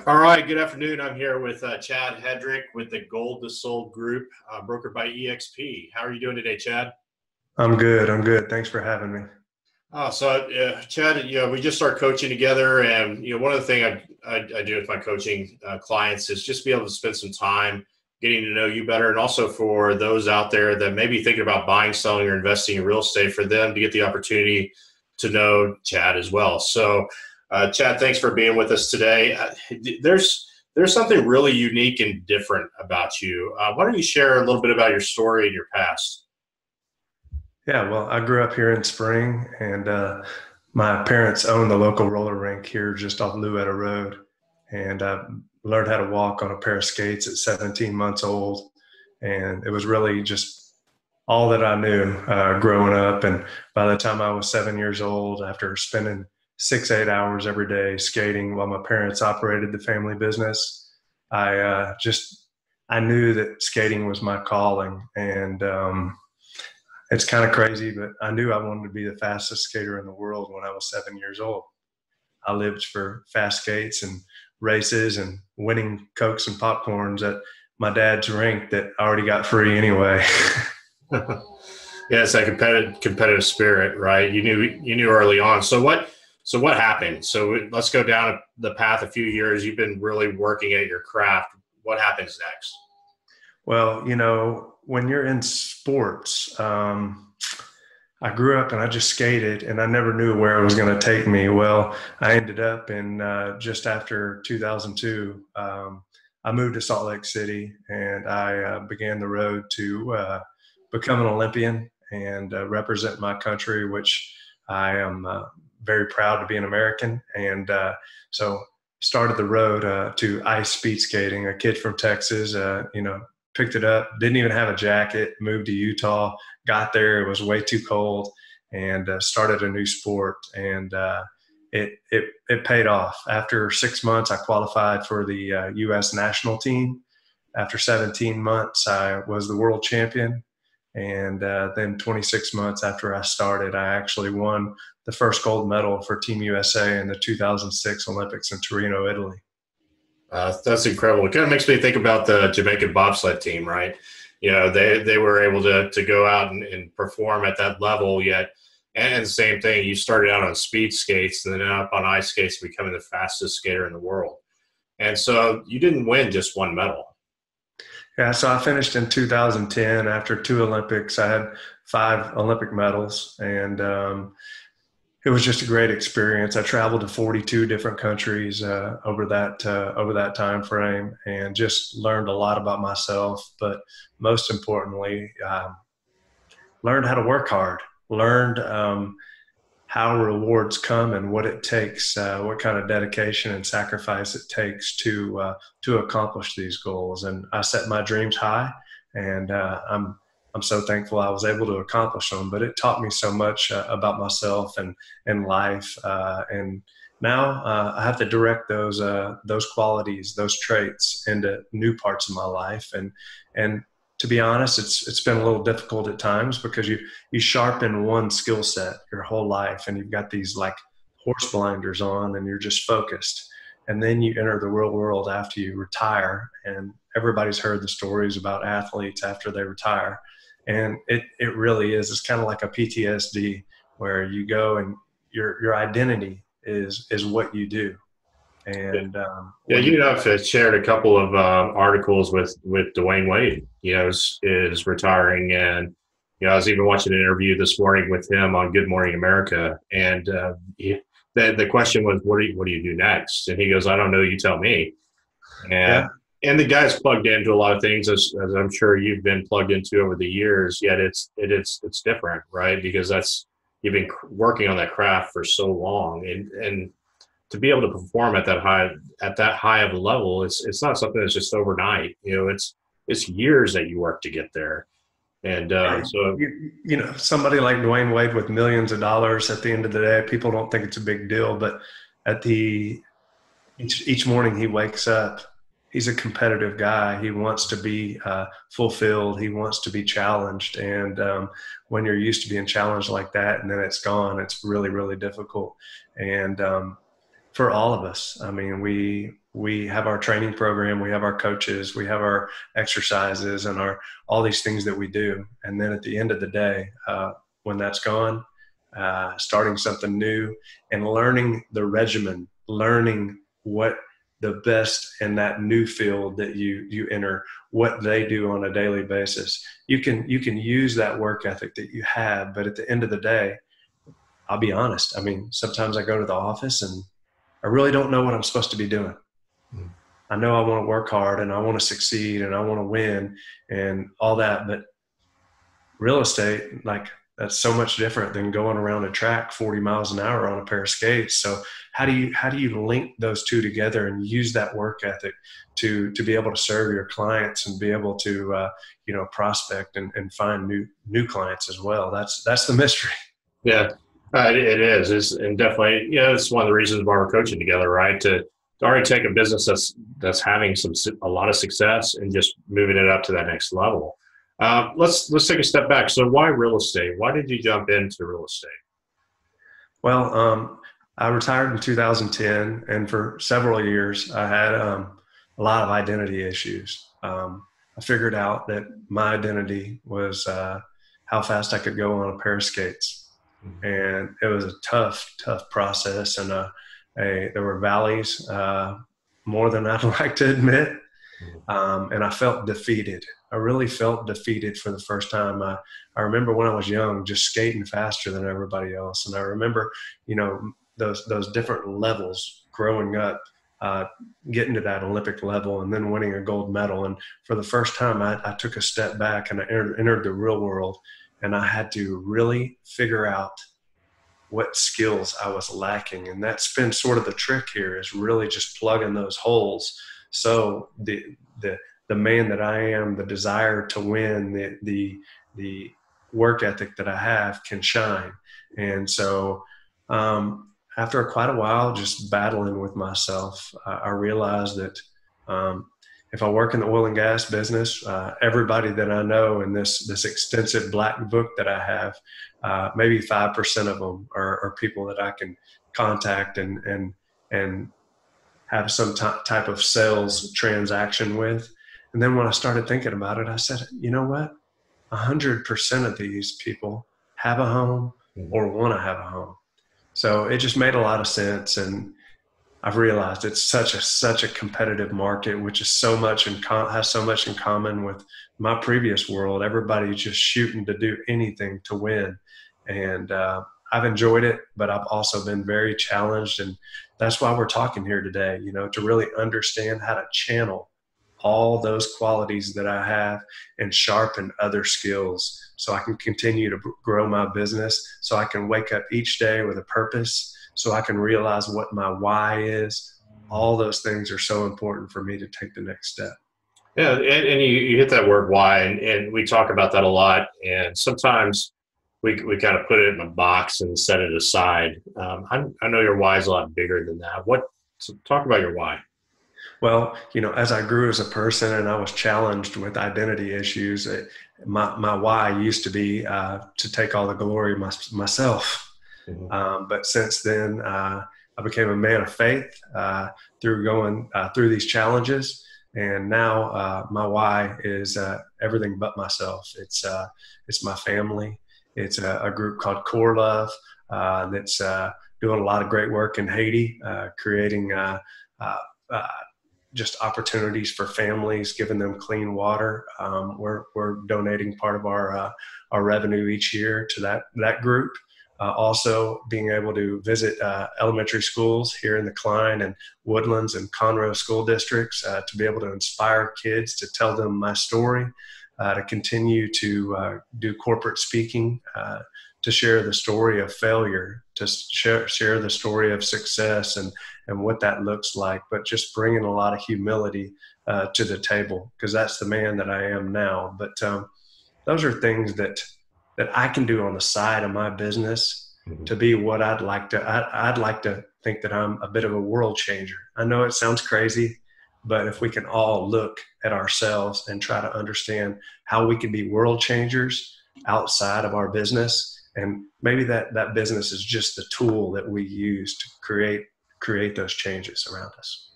All right, good afternoon. I'm here with Chad Hedrick with the Gold to Sold Group, brokered by eXp. How are you doing today, Chad? I'm good. I'm good. Thanks for having me. Chad, we just started coaching together, and one of the things I do with my coaching clients is just be able to spend some time getting to know you better, and also for those out there that may be thinking about buying, selling, or investing in real estate, for them to get the opportunity to know Chad as well. So, Chad, thanks for being with us today. There's something really unique and different about you. Why don't you share a little bit about your story and your past? Yeah, well, I grew up here in Spring, and my parents owned the local roller rink here just off Louetta Road. And I learned how to walk on a pair of skates at 17 months old. And it was really just all that I knew growing up. And by the time I was 7 years old, after spending 6, 8 hours every day skating while my parents operated the family business, I knew that skating was my calling. And it's kind of crazy, but I knew I wanted to be the fastest skater in the world when I was 7 years old. I lived for fast skates and races and winning Cokes and popcorns at my dad's rink that I already got free anyway. Yeah, it's that competitive spirit, right? You knew early on. So what happened? So let's go down the path a few years. You've been really working at your craft. What happens next? Well, when you're in sports, I grew up and I just skated, and I never knew where it was going to take me. Well, I ended up in just after 2002, I moved to Salt Lake City, and I began the road to become an Olympian and represent my country, which I am very proud to be an American. And so started the road to ice speed skating. A kid from Texas, picked it up, didn't even have a jacket, moved to Utah, got there, it was way too cold, and started a new sport. And it paid off. After 6 months, I qualified for the U.S. national team. After 17 months, I was the world champion. And then 26 months after I started, I actually won the first gold medal for Team USA in the 2006 Olympics in Torino, Italy. That's incredible. It kind of makes me think about the Jamaican bobsled team, right? They were able to go out and perform at that level yet. And the same thing, you started out on speed skates and then up on ice skates, becoming the fastest skater in the world. And so you didn't win just one medal. Yeah, so I finished in 2010. After 2 Olympics, I had 5 Olympic medals, and it was just a great experience. I traveled to 42 different countries over that time frame, and just learned a lot about myself. But most importantly, learned how to work hard. Learned how rewards come and what it takes, what kind of dedication and sacrifice it takes to accomplish these goals. And I set my dreams high, and I'm so thankful I was able to accomplish them. But it taught me so much about myself and life. And now I have to direct those qualities, those traits into new parts of my life. And to be honest, it's been a little difficult at times, because you sharpen one skill set your whole life, and you've got these like horse blinders on, and you're just focused. And then you enter the real world after you retire, and everybody's heard the stories about athletes after they retire. And it really is. It's kind of like a PTSD, where you go and your identity is what you do. And I've shared a couple of articles with Dwayne Wade. Is retiring, and I was even watching an interview this morning with him on Good Morning America, and the question was, what do you do next? And he goes, I don't know, you tell me. And the guy's plugged into a lot of things, as I'm sure you've been plugged into over the years. Yet it's different, right? Because you've been working on that craft for so long, and to be able to perform at that high of a level, it's not something that's just overnight. It's years that you work to get there. And somebody like Dwayne Wade with millions of dollars, at the end of the day, people don't think it's a big deal. But each morning he wakes up, he's a competitive guy. He wants to be fulfilled. He wants to be challenged. And when you're used to being challenged like that, and then it's gone, it's really, really difficult. And for all of us, I mean, we we have our training program, we have our coaches, we have our exercises and all these things that we do. And then at the end of the day, when that's gone, starting something new and learning the regimen, learning what the best in that new field that you enter, what they do on a daily basis. You can use that work ethic that you have, but at the end of the day, I'll be honest. I mean, sometimes I go to the office and I really don't know what I'm supposed to be doing. I know I want to work hard and I want to succeed and I want to win and all that, but real estate, like, that's so much different than going around a track 40 miles an hour on a pair of skates. So how do you link those two together and use that work ethic to be able to serve your clients and be able to prospect and find new clients as well? That's the mystery. Yeah, it is. And definitely, it's one of the reasons why we're coaching together, right? To already take a business that's having a lot of success and just moving it up to that next level. Let's take a step back. So why real estate? Why did you jump into real estate? Well, I retired in 2010, and for several years I had a lot of identity issues. I figured out that my identity was how fast I could go on a pair of skates. And it was a tough process, and there were valleys, more than I'd like to admit. And I felt defeated. I really felt defeated for the first time. I remember when I was young, just skating faster than everybody else. And I remember, those different levels growing up, getting to that Olympic level and then winning a gold medal. And for the first time, I took a step back and I entered the real world, and I had to really figure out what skills I was lacking. And that's been sort of the trick here, is really just plugging those holes. So the man that I am, the desire to win, the work ethic that I have can shine. And so after quite a while just battling with myself, I realized that if I work in the oil and gas business, everybody that I know in this extensive black book that I have, maybe 5% of them are people that I can contact and have some type of sales transaction with. And then when I started thinking about it, I said, you know what? 100% of these people have a home or want to have a home. So it just made a lot of sense. And I've realized it's such a competitive market, which is has so much in common with my previous world. Everybody's just shooting to do anything to win. And I've enjoyed it, but I've also been very challenged. And that's why we're talking here today, to really understand how to channel all those qualities that I have and sharpen other skills so I can continue to grow my business, so I can wake up each day with a purpose, so I can realize what my why is. All those things are so important for me to take the next step. Yeah, and you hit that word why, and we talk about that a lot. And sometimes we kind of put it in a box and set it aside. I know your why is a lot bigger than that. So talk about your why. Well, as I grew as a person and I was challenged with identity issues, my why used to be to take all the glory myself. Mm-hmm. But since then, I became a man of faith through going through these challenges. And now my why is everything but myself. It's my family. It's a group called Core Love that's doing a lot of great work in Haiti, creating just opportunities for families, giving them clean water. We're donating part of our revenue each year to that group. Also being able to visit elementary schools here in the Klein and Woodlands and Conroe school districts to be able to inspire kids, to tell them my story, to continue to do corporate speaking, to share the story of failure, to share the story of success and what that looks like, but just bringing a lot of humility to the table, because that's the man that I am now. But those are things that I can do on the side of my business to be what I'd like to think that I'm a bit of a world changer. I know it sounds crazy, but if we can all look at ourselves and try to understand how we can be world changers outside of our business, and maybe that business is just the tool that we use to create those changes around us.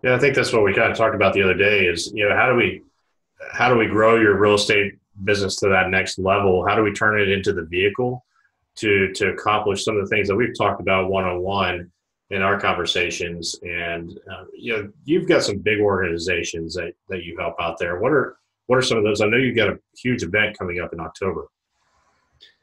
Yeah, I think that's what we kind of talked about the other day is, how do we grow your real estate business to that next level? How do we turn it into the vehicle to accomplish some of the things that we've talked about one-on-one in our conversations? And you've got some big organizations that you help out there. What are some of those? I know you've got a huge event coming up in October.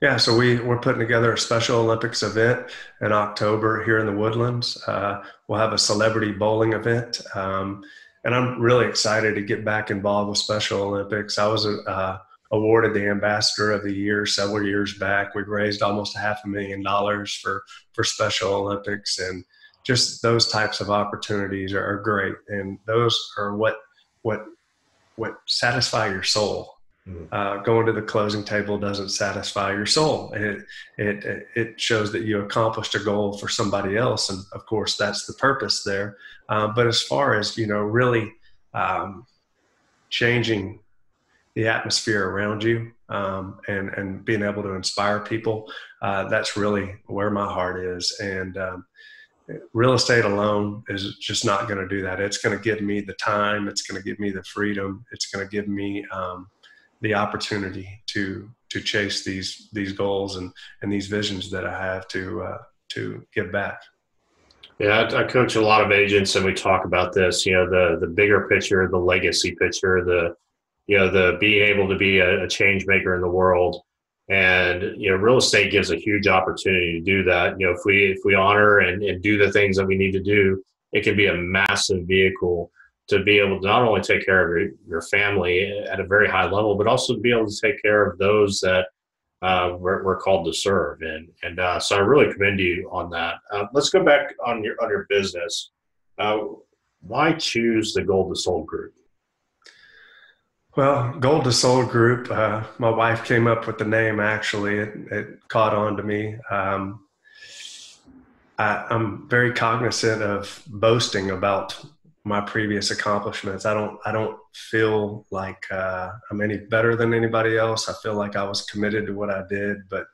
Yeah, so we're putting together a Special Olympics event in October here in the Woodlands. We'll have a celebrity bowling event, and I'm really excited to get back involved with Special Olympics. I was awarded the Ambassador of the Year several years back. We've raised almost $500,000 for Special Olympics, and just those types of opportunities are great, and those are what satisfy your soul. Going to the closing table doesn't satisfy your soul. It shows that you accomplished a goal for somebody else, and of course that's the purpose there. But as far as really changing the atmosphere around you, and being able to inspire people, that's really where my heart is. And real estate alone is just not going to do that. It's going to give me the time. It's going to give me the freedom. It's going to give me the opportunity to chase these goals and these visions that I have to give back. Yeah, I coach a lot of agents, and we talk about this. The bigger picture, the legacy picture, the being able to be a change maker in the world, and real estate gives a huge opportunity to do that. If we honor and do the things that we need to do, it can be a massive vehicle to be able to not only take care of your family at a very high level, but also to be able to take care of those that we're called to serve. And so I really commend you on that. Let's go back on your business. Why choose the Gold to Sold Group? Well, Gold to Sold Group, my wife came up with the name, actually. It caught on to me. I'm very cognizant of boasting about my previous accomplishments. I don't feel like I'm any better than anybody else. I feel like I was committed to what I did, but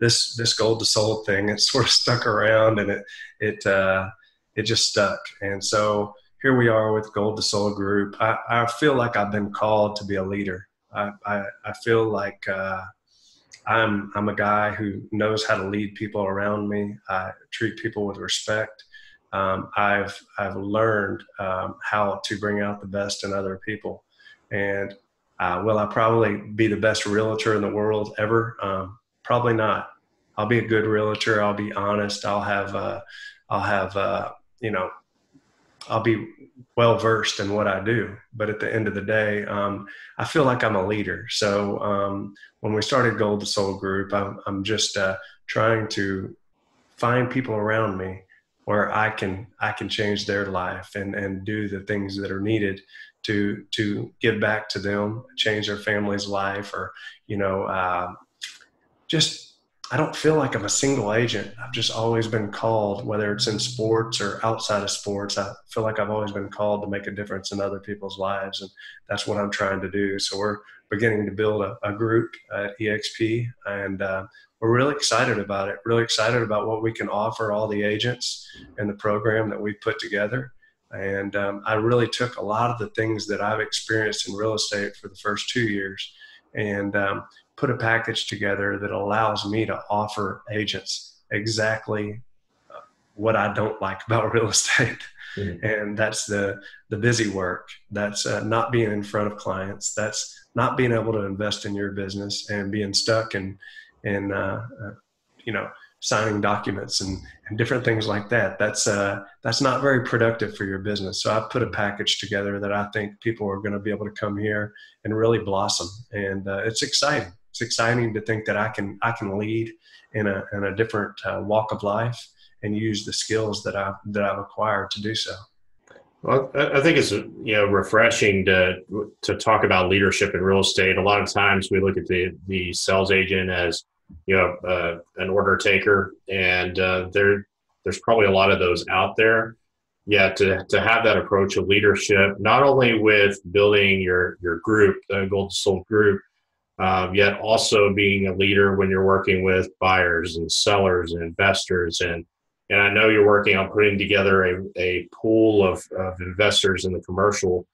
this Gold to Sold thing, it sort of stuck around, and it just stuck. And so here we are with Gold to Sold Group. I feel like I've been called to be a leader. I feel like I'm a guy who knows how to lead people around me. I treat people with respect. I've learned how to bring out the best in other people. And will I probably be the best realtor in the world ever? Probably not. I'll be a good realtor. I'll be honest. I'll be well versed in what I do. But at the end of the day, I feel like I'm a leader. So when we started Gold to Sold Group, I'm just trying to find people around me where I can change their life and do the things that are needed to give back to them, change their family's life, or I don't feel like I'm a single agent. I've just always been called, whether it's in sports or outside of sports. I feel like I've always been called to make a difference in other people's lives, and that's what I'm trying to do. So we're beginning to build a group at eXp, and we're really excited about it, really excited about what we can offer all the agents and the program that we've put together. And I really took a lot of the things that I've experienced in real estate for the first 2 years and put a package together that allows me to offer agents exactly what I don't like about real estate. Mm-hmm. And that's the busy work. That's not being in front of clients. That's not being able to invest in your business and being stuck in signing documents and different things like that. That's not very productive for your business. So I've put a package together that I think people are going to be able to come here and really blossom. And it's exciting. It's exciting to think that I can lead in a different walk of life and use the skills that I've acquired to do so. Well, I think it's refreshing to talk about leadership in real estate. A lot of times we look at the sales agent as an order taker, and there's probably a lot of those out there. Yeah, to have that approach of leadership, not only with building your group, the Gold to Sold Group, yet also being a leader when you're working with buyers and sellers and investors, and And I know you're working on putting together a pool of investors in the commercial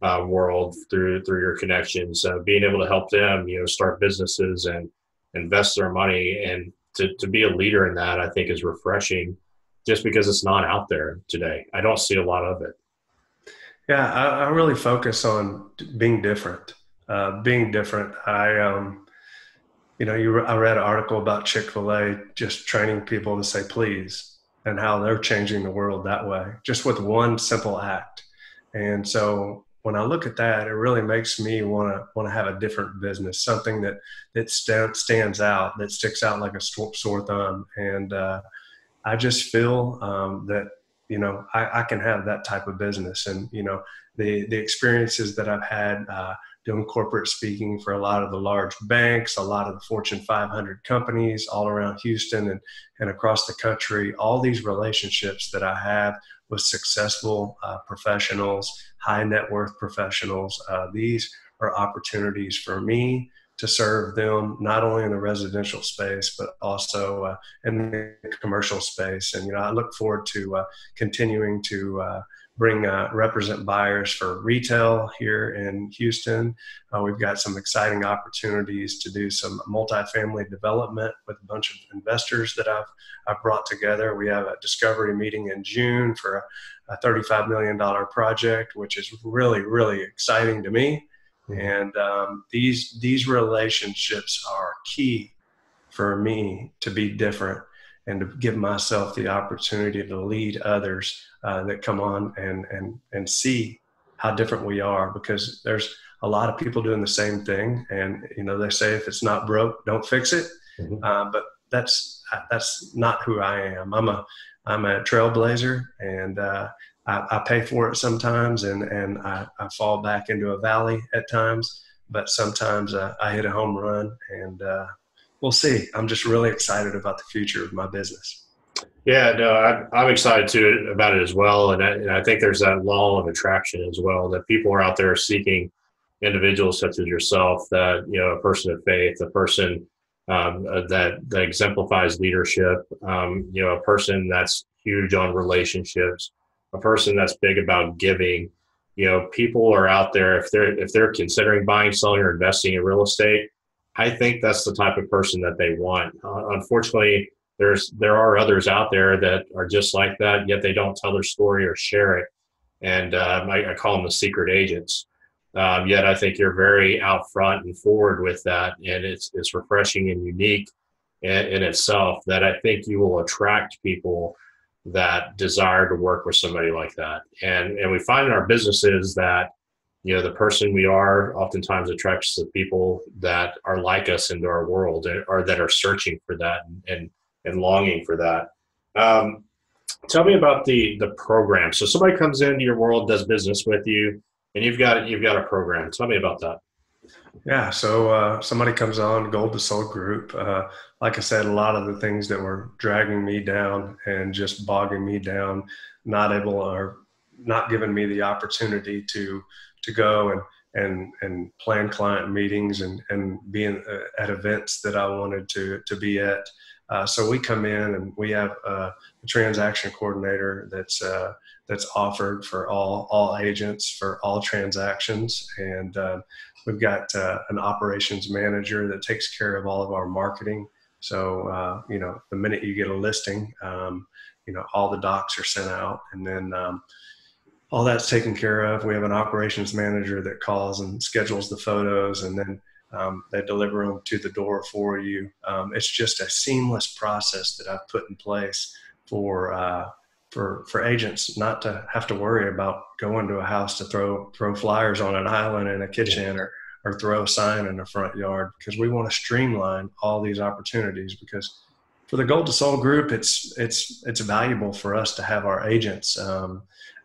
world through your connections, being able to help them, start businesses and invest their money, and to be a leader in that, I think is refreshing, just because it's not out there today. I don't see a lot of it. Yeah, I really focus on being different. Being different. I read an article about Chick-fil-A just training people to say please, and how they're changing the world that way, just with one simple act. And so when I look at that, it really makes me want to have a different business, something that stands out, that sticks out like a sore thumb. And I just feel that I can have that type of business. And the experiences that I've had doing corporate speaking for a lot of the large banks, a lot of the Fortune 500 companies all around Houston and across the country, all these relationships that I have with successful professionals, high net worth professionals, these are opportunities for me to serve them, not only in the residential space, but also in the commercial space. And, I look forward to continuing to represent buyers for retail here in Houston. We've got some exciting opportunities to do some multifamily development with a bunch of investors that I've brought together. We have a discovery meeting in June for a $35 million project, which is really, really exciting to me. And these relationships are key for me to be different and to give myself the opportunity to lead others that come on and see how different we are, because there's a lot of people doing the same thing. And, they say, if it's not broke, don't fix it. But that's not who I am. I'm a trailblazer, and I pay for it sometimes, and I fall back into a valley at times, but sometimes I hit a home run, and we'll see. I'm just really excited about the future of my business. Yeah, no, I'm excited too about it as well. And I think there's that law of attraction as well, that people are out there seeking individuals such as yourself, that, a person of faith, a person that exemplifies leadership, a person that's huge on relationships, a person that's big about giving. People are out there, if they're considering buying, selling, or investing in real estate, I think that's the type of person that they want. Unfortunately, there are others out there that are just like that, yet they don't tell their story or share it. And I call them the secret agents. Yet I think you're very out front and forward with that. And it's refreshing and unique in itself, that I think you will attract people that desire to work with somebody like that. And we find in our businesses that, the person we are oftentimes attracts the people that are like us into our world, or that are searching for that and longing for that. Tell me about the program. So somebody comes into your world, does business with you, and you've got a program. Tell me about that. Yeah. So somebody comes on Gold Medalist Group. Like I said, a lot of the things that were dragging me down and just bogging me down, not giving me the opportunity to go and plan client meetings and be at events that I wanted to be at. So we come in and we have a transaction coordinator that's offered for all agents for all transactions. And we've got an operations manager that takes care of all of our marketing. So, the minute you get a listing, all the docs are sent out, and then all that's taken care of. We have an operations manager that calls and schedules the photos, and then they deliver them to the door for you. It's just a seamless process that I've put in place for agents not to have to worry about going to a house to throw flyers on an island in a kitchen or throw a sign in the front yard, because we want to streamline all these opportunities. Because for the Gold Medalist Group, it's valuable for us to have our agents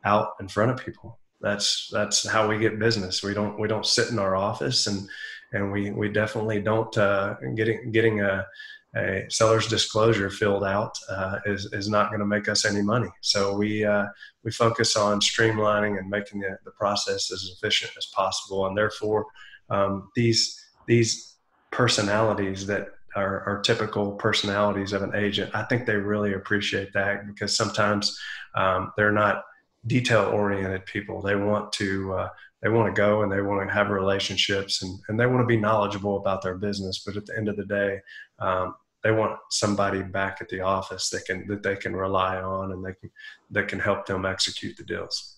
out in front of people. That's how we get business. We don't sit in our office, and we definitely don't getting a seller's disclosure filled out is not going to make us any money. So we focus on streamlining and making the process as efficient as possible. And therefore, these personalities that are typical personalities of an agent. I think they really appreciate that, because sometimes they're not detail-oriented people. They want to go and they want to have relationships, and they want to be knowledgeable about their business. But at the end of the day, they want somebody back at the office that they can rely on, and that can help them execute the deals.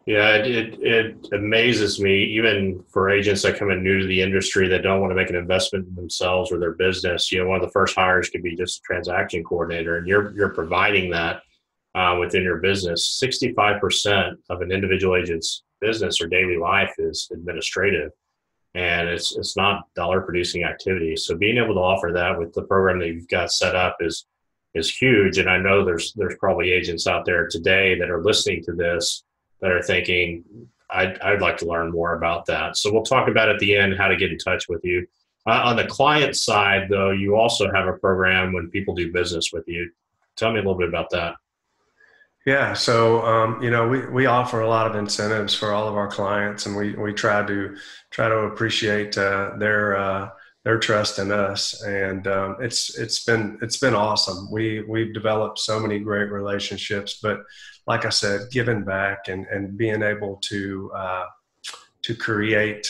Yeah, it amazes me, even for agents that come in new to the industry that don't want to make an investment in themselves or their business. You know, one of the first hires could be just a transaction coordinator, and you're providing that within your business. 65% of an individual agent's business or daily life is administrative, and it's not dollar producing activity. So being able to offer that with the program that you've got set up is huge. And I know there's probably agents out there today that are listening to this that are thinking, I'd like to learn more about that. So we'll talk about at the end how to get in touch with you. On the client side, though, you also have a program when people do business with you. Tell me a little bit about that. Yeah, so we offer a lot of incentives for all of our clients, and we try to appreciate their trust in us, and it's been awesome. We've developed so many great relationships, but like I said, giving back and being able to create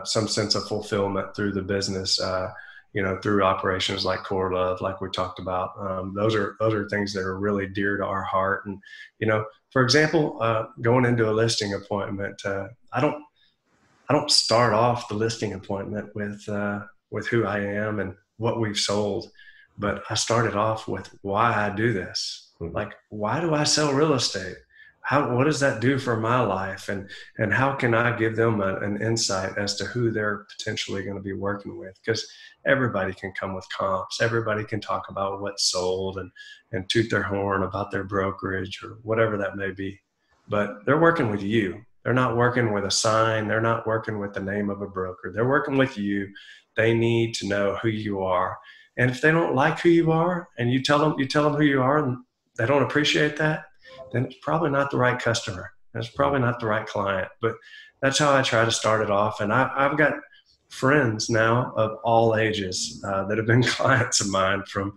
some sense of fulfillment through the business, through operations like Core Love, like we talked about. Those are things that are really dear to our heart. And, for example, going into a listing appointment, I don't start off the listing appointment with who I am and what we've sold, but I started off with why I do this. Like, why do I sell real estate? What does that do for my life? And how can I give them an insight as to who they're potentially going to be working with? Because everybody can come with comps. Everybody can talk about what's sold and toot their horn about their brokerage or whatever that may be. But they're working with you. They're not working with a sign. They're not working with the name of a broker. They're working with you. They need to know who you are. And if they don't like who you are, and you tell them who you are, and they don't appreciate that, then it's probably not the right customer. It's probably not the right client. But that's how I try to start it off. And I've got friends now of all ages that have been clients of mine, from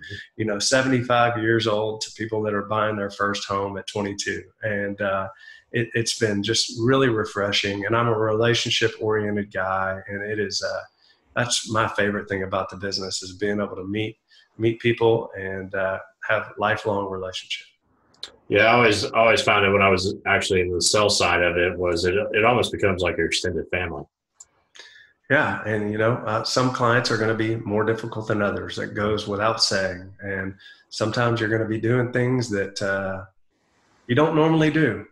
75 years old to people that are buying their first home at 22. And it's been just really refreshing. And I'm a relationship-oriented guy, and it is that's my favorite thing about the business, is being able to meet people and have lifelong relationships. Yeah, I always found it when I was actually in the sell side of it, was it almost becomes like your extended family. Yeah, and some clients are going to be more difficult than others. That goes without saying. And sometimes you're going to be doing things that you don't normally do.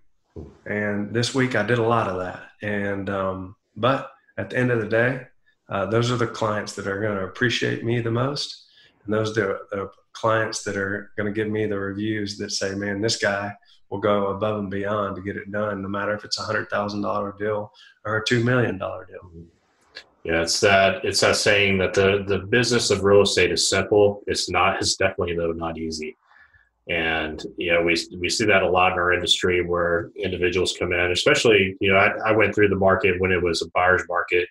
And this week I did a lot of that. And but at the end of the day, those are the clients that are going to appreciate me the most. And those are the clients that are going to give me the reviews that say, man, this guy will go above and beyond to get it done, no matter if it's $100,000 deal or a $2 million deal. Yeah, it's that saying that the business of real estate is simple. It's definitely, though, not easy. And, we see that a lot in our industry, where individuals come in, especially, I went through the market when it was a buyer's market,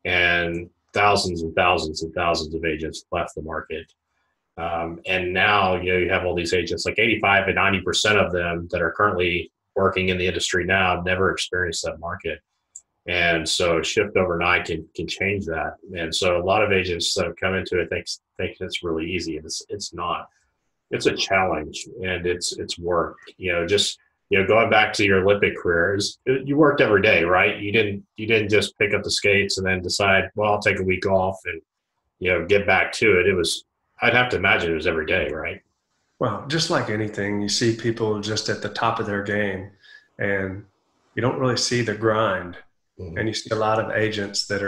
and thousands and thousands and thousands of agents left the market. And now, you have all these agents, like 85 and 90% of them that are currently working in the industry now never experienced that market. And so a shift overnight can change that. And so a lot of agents that have come into it think it's really easy. And it's not. It's a challenge, and it's work. Going back to your Olympic career, you worked every day, right? You didn't just pick up the skates and then decide, well, I'll take a week off and get back to it. I'd have to imagine it was every day, right? Well, just like anything, you see people just at the top of their game, and you don't really see the grind. Mm-hmm. And you see a lot of agents that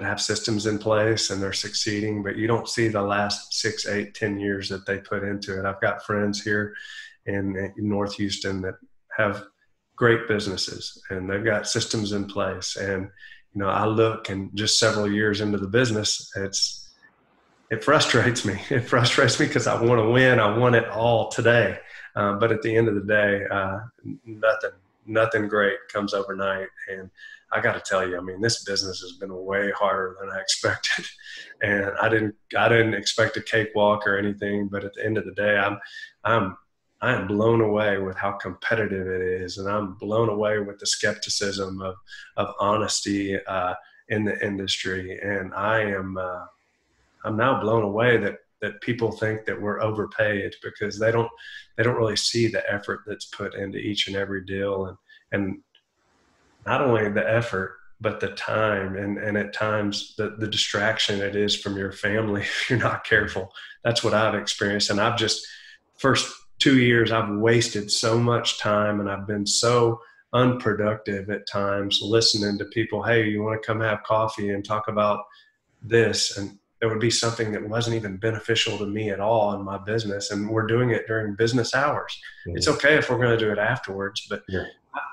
have systems in place and they're succeeding, but you don't see the last 6, 8, 10 years that they put into it. I've got friends here in North Houston that have great businesses, and they've got systems in place. And, I look, and just several years into the business, it frustrates me. It frustrates me because I want to win. I want it all today. But at the end of the day, nothing great comes overnight. And I got to tell you, I mean, this business has been way harder than I expected, and I didn't expect a cakewalk or anything. But at the end of the day, I am blown away with how competitive it is, and I'm blown away with the skepticism of honesty in the industry. And I'm now blown away that people think that we're overpaid because they don't really see the effort that's put into each and every deal, and not only the effort but the time and at times the distraction it is from your family if you're not careful. That's what I've experienced, and I've just first 2 years I've wasted so much time, and I've been so unproductive at times listening to people. Hey, you want to come have coffee and talk about this? And there would be something that wasn't even beneficial to me at all in my business, and we're doing it during business hours. It's okay if we're going to do it afterwards, but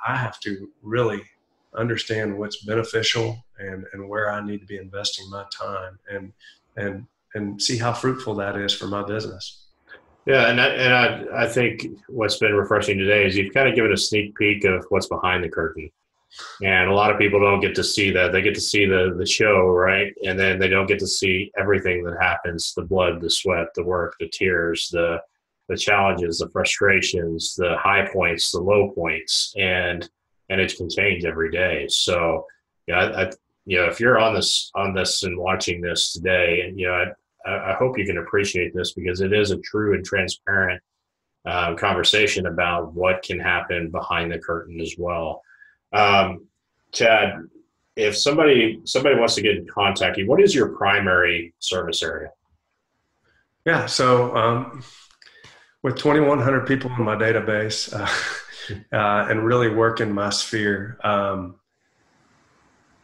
I have to really understand what's beneficial and where I need to be investing my time and see how fruitful that is for my business. Yeah, and I think what's been refreshing today is you've kind of given a sneak peek of what's behind the curtain. And a lot of people don't get to see that. They get to see the show, right? And then they don't get to see everything that happens, the blood, the sweat, the work, the tears, the challenges, the frustrations, the high points, the low points, and it can change every day. So, if you're on this and watching this today, I hope you can appreciate this because it is a true and transparent conversation about what can happen behind the curtain as well. Chad, if somebody wants to get in contact with you, what is your primary service area? Yeah, so with 2,100 people in my database and really working my sphere,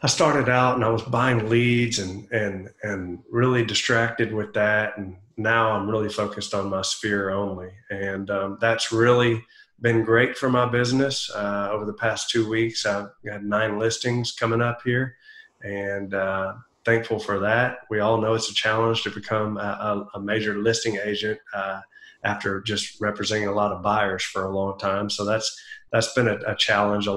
I started out and I was buying leads and really distracted with that. And now I'm really focused on my sphere only. And that's really been great for my business. Over the past 2 weeks, I've got 9 listings coming up here, and thankful for that. We all know it's a challenge to become a major listing agent after just representing a lot of buyers for a long time. So that's been a challenge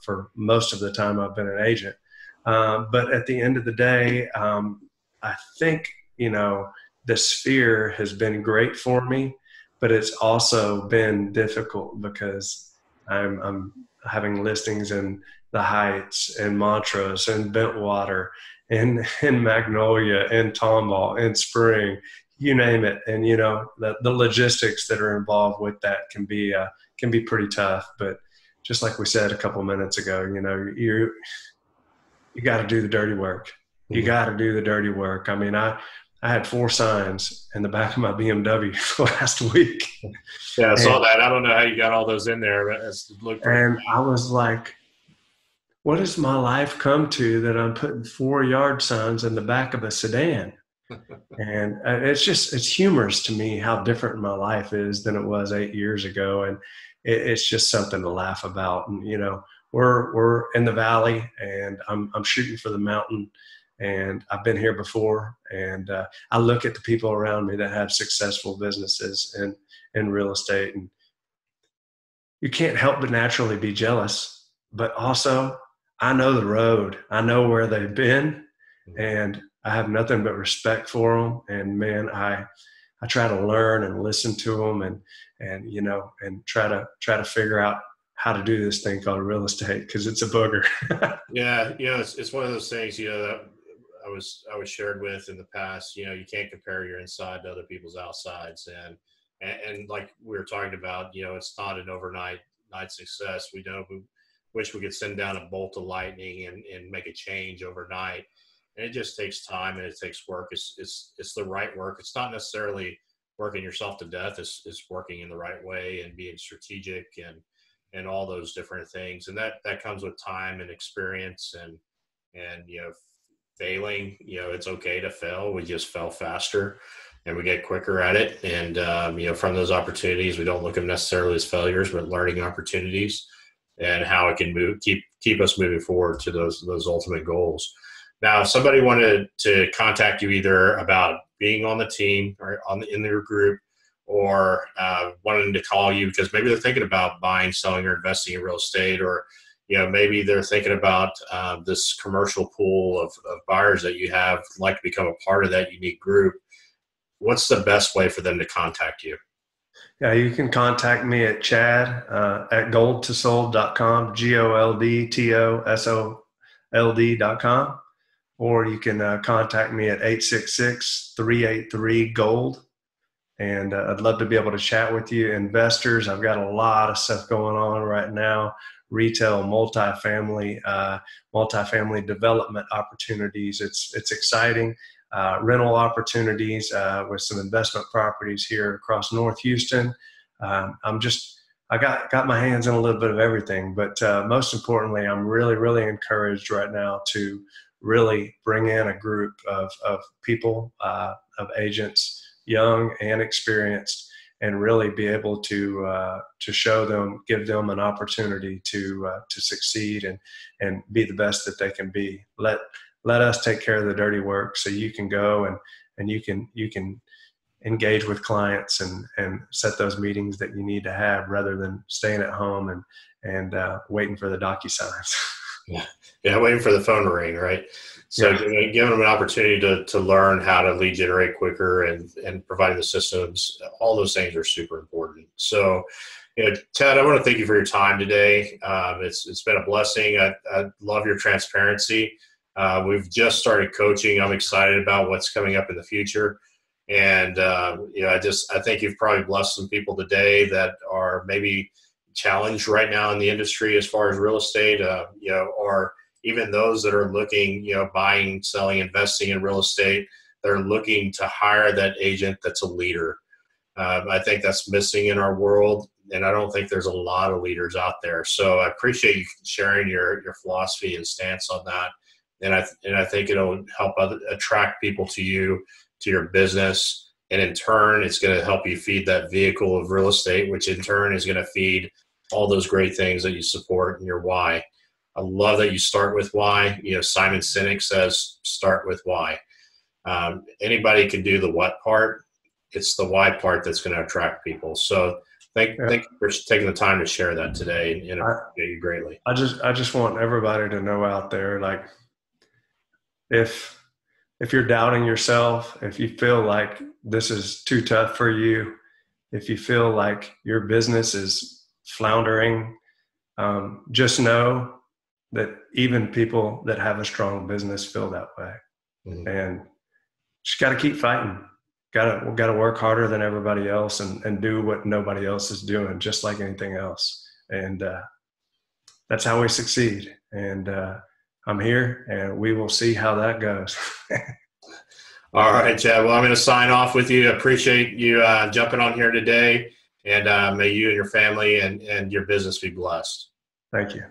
for most of the time I've been an agent. But at the end of the day, I think, the sphere has been great for me, but it's also been difficult because I'm having listings in the Heights and Montrose and Bentwater and Magnolia and Tomball and Spring, you name it. And, the logistics that are involved with that can be pretty tough. But just like we said a couple minutes ago, you got to do the dirty work. You got to do the dirty work. I mean, I had 4 signs in the back of my BMW last week. Yeah, I saw that. I don't know how you got all those in there, but it looked great. And I was like, what has my life come to that I'm putting 4 yard signs in the back of a sedan? And it's humorous to me how different my life is than it was 8 years ago. And it's just something to laugh about. And, we're in the valley, and I'm shooting for the mountain, and I've been here before. And I look at the people around me that have successful businesses in real estate, and you can't help but naturally be jealous. But also, I know the road. I know where they've been, and I have nothing but respect for them. And man, I try to learn and listen to them, and try to figure out how to do this thing called real estate, because it's a booger. Yeah, it's one of those things, that I was shared with in the past. You can't compare your inside to other people's outsides, and like we were talking about, it's not an overnight success. We wish we could send down a bolt of lightning and make a change overnight, and it just takes time and it takes work. It's the right work. It's not necessarily working yourself to death. It's working in the right way and being strategic and all those different things. And that comes with time and experience and failing. It's okay to fail. We just fail faster and we get quicker at it. And, from those opportunities, we don't look at them necessarily as failures, but learning opportunities and how it can keep us moving forward to those ultimate goals. Now, if somebody wanted to contact you either about being on the team or in their group, or wanting to call you because maybe they're thinking about buying, selling, or investing in real estate, or maybe they're thinking about this commercial pool of buyers that you have, like to become a part of that unique group. What's the best way for them to contact you? Yeah, you can contact me at Chad at goldtosold.com, GOLDTOSOLD.com, or you can contact me at 866-383-GOLD. And I'd love to be able to chat with you. Investors, I've got a lot of stuff going on right now. Retail, multifamily development opportunities. It's exciting. Rental opportunities with some investment properties here across North Houston. I got my hands in a little bit of everything, but most importantly, I'm really, really encouraged right now to really bring in a group of people, of agents, young and experienced, and really be able to show them, give them an opportunity to succeed and be the best that they can be. Let us take care of the dirty work, so you can go and you can engage with clients and set those meetings that you need to have, rather than staying at home and waiting for the DocuSigns. Yeah, waiting for the phone to ring, right? So giving them an opportunity to learn how to lead generate quicker and providing the systems, all those things are super important. So, Ted, I want to thank you for your time today. It's been a blessing. I love your transparency. We've just started coaching. I'm excited about what's coming up in the future. And, I think you've probably blessed some people today that are maybe challenged right now in the industry as far as real estate, or even those that are looking, buying, selling, investing in real estate. They're looking to hire that agent that's a leader. I think that's missing in our world, and I don't think there's a lot of leaders out there. So I appreciate you sharing your philosophy and stance on that. And I think it'll help attract people to you, to your business, and in turn, it's going to help you feed that vehicle of real estate, which in turn is going to feed all those great things that you support in your why. I love that you start with why. Simon Sinek says, start with why. Anybody can do the what part. It's the why part that's going to attract people. So thank you for taking the time to share that today, and I appreciate you greatly. I just want everybody to know out there, like, if you're doubting yourself, if you feel like this is too tough for you, if you feel like your business is floundering, just know that even people that have a strong business feel that way. Mm-hmm. And just got to keep fighting. Got to work harder than everybody else and do what nobody else is doing, just like anything else. And that's how we succeed. And I'm here, and we will see how that goes. All right, Chad. Well, I'm going to sign off with you. I appreciate you jumping on here today, and may you and your family and your business be blessed. Thank you.